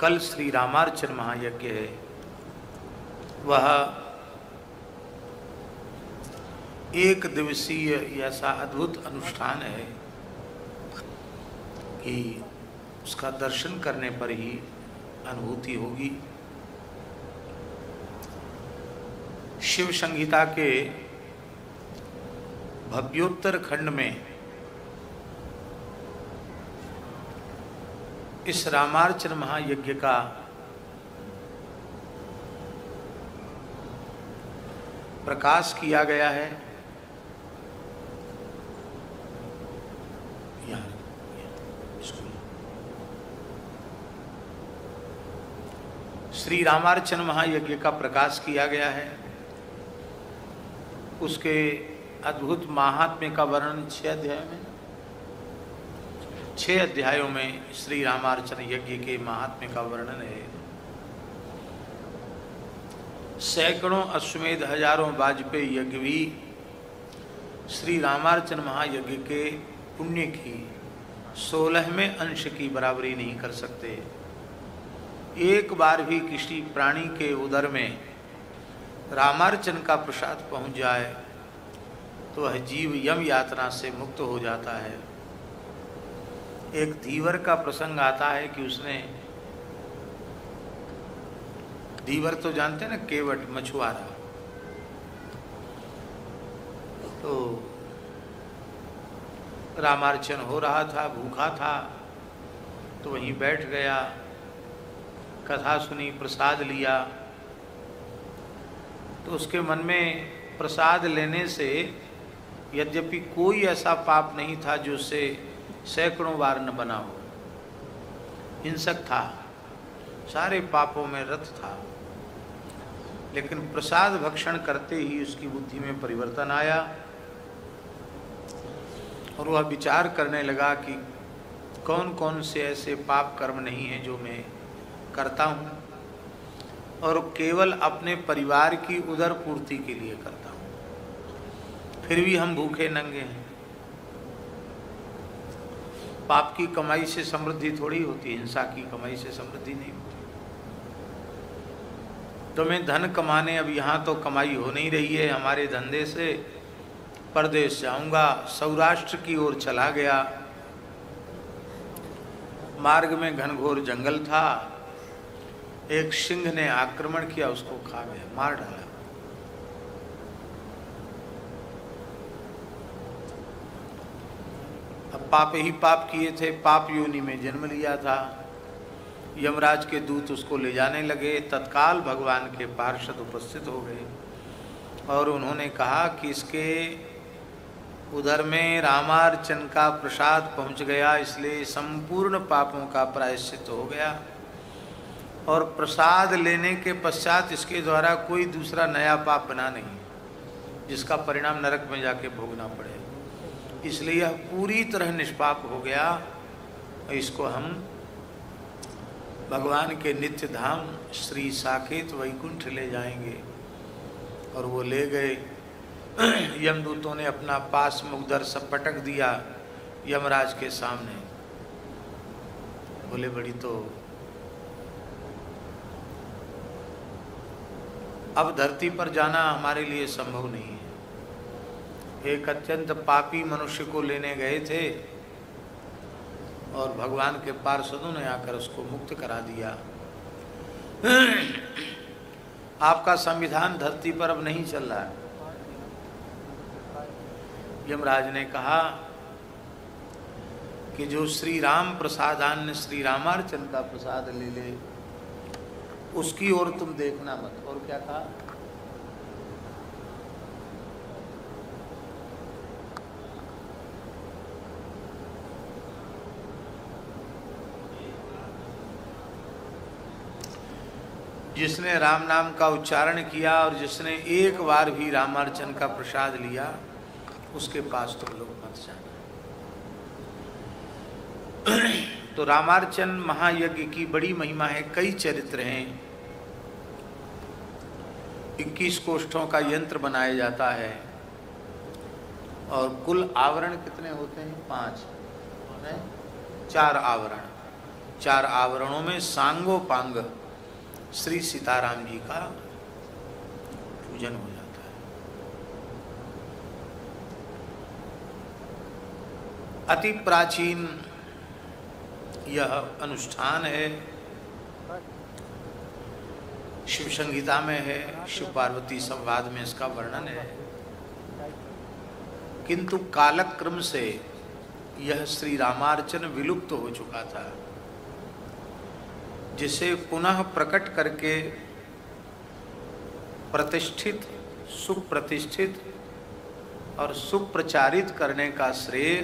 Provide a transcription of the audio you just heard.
कल श्री रामार्चन महायज्ञ है, वह एक दिवसीय ऐसा अद्भुत अनुष्ठान है कि उसका दर्शन करने पर ही अनुभूति होगी। शिव संहिता के भव्योत्तर खंड में इस रामार्चन महायज्ञ का प्रकाश किया गया है। श्री रामार्चन महायज्ञ का प्रकाश किया गया है। उसके अद्भुत महात्म्य का वर्णन 6 अध्यायों में श्री रामार्चन यज्ञ के महात्म्य का वर्णन है। सैकड़ों अश्वमेध, हजारों वाजपेयी यज्ञ भी श्री रामार्चन महायज्ञ के पुण्य की 16वें अंश की बराबरी नहीं कर सकते। एक बार भी किसी प्राणी के उदर में रामार्चन का प्रसाद पहुंच जाए तो वह जीव यम यातना से मुक्त हो जाता है। एक धीवर का प्रसंग आता है कि उसने, धीवर तो जानते हैं ना, केवट मछुआरा, तो रामार्चन हो रहा था, भूखा था, तो वहीं बैठ गया, कथा सुनी, प्रसाद लिया। तो उसके मन में प्रसाद लेने से यद्यपि कोई ऐसा पाप नहीं था जो उससे सैकड़ों बार न बना हो, हिंसक था, सारे पापों में रत था, लेकिन प्रसाद भक्षण करते ही उसकी बुद्धि में परिवर्तन आया और वह विचार करने लगा कि कौन कौन से ऐसे पाप कर्म नहीं हैं जो मैं करता हूँ और केवल अपने परिवार की उदर पूर्ति के लिए करता हूँ, फिर भी हम भूखे नंगे हैं। पाप की कमाई से समृद्धि थोड़ी होती, हिंसा की कमाई से समृद्धि नहीं होती। तो मैं धन कमाने, अब यहाँ तो कमाई हो नहीं रही है हमारे धंधे से, परदेश जाऊंगा। सौराष्ट्र की ओर चला गया। मार्ग में घनघोर जंगल था, एक सिंह ने आक्रमण किया, उसको खा गया, मार डाला। अब पाप ही पाप किए थे, पाप योनि में जन्म लिया था। यमराज के दूत उसको ले जाने लगे। तत्काल भगवान के पार्षद उपस्थित हो गए और उन्होंने कहा कि इसके उधर में रामार्चन का प्रसाद पहुंच गया, इसलिए संपूर्ण पापों का प्रायश्चित हो गया और प्रसाद लेने के पश्चात इसके द्वारा कोई दूसरा नया पाप बना नहीं, जिसका परिणाम नरक में जाके भोगना पड़े। इसलिए यह पूरी तरह निष्पाप हो गया। इसको हम भगवान के नित्य धाम श्री साकेत वैकुंठ ले जाएंगे। और वो ले गए। यमदूतों ने अपना पास मुखदर सब पटक दिया यमराज के सामने। बोले बड़ी तो अब धरती पर जाना हमारे लिए संभव नहीं है। एक अत्यंत पापी मनुष्य को लेने गए थे और भगवान के पार्षदों ने आकर उसको मुक्त करा दिया। आपका संविधान धरती पर अब नहीं चल रहा है। यमराज ने कहा कि जो श्री राम प्रसादान्य श्री रामार्चन का प्रसाद ले ले, उसकी ओर तुम देखना मत। और क्या कहा? जिसने राम नाम का उच्चारण किया और जिसने एक बार भी रामार्चन का प्रसाद लिया, उसके पास तुम लोग मत जाना। तो रामार्चन महायज्ञ की बड़ी महिमा है, कई चरित्र हैं। 21 कोष्ठों का यंत्र बनाया जाता है और कुल आवरण कितने होते हैं? 5 है, 4 आवरण। 4 आवरणों में सांगोपांग श्री सीताराम जी का पूजन हो जाता है। अति प्राचीन यह अनुष्ठान है, शिव संहिता में है, शिव पार्वती संवाद में इसका वर्णन है। किंतु कालक्रम से यह श्री रामार्चन विलुप्त हो चुका था, जिसे पुनः प्रकट करके प्रतिष्ठित, सुप्रतिष्ठित और सुप्रचारित करने का श्रेय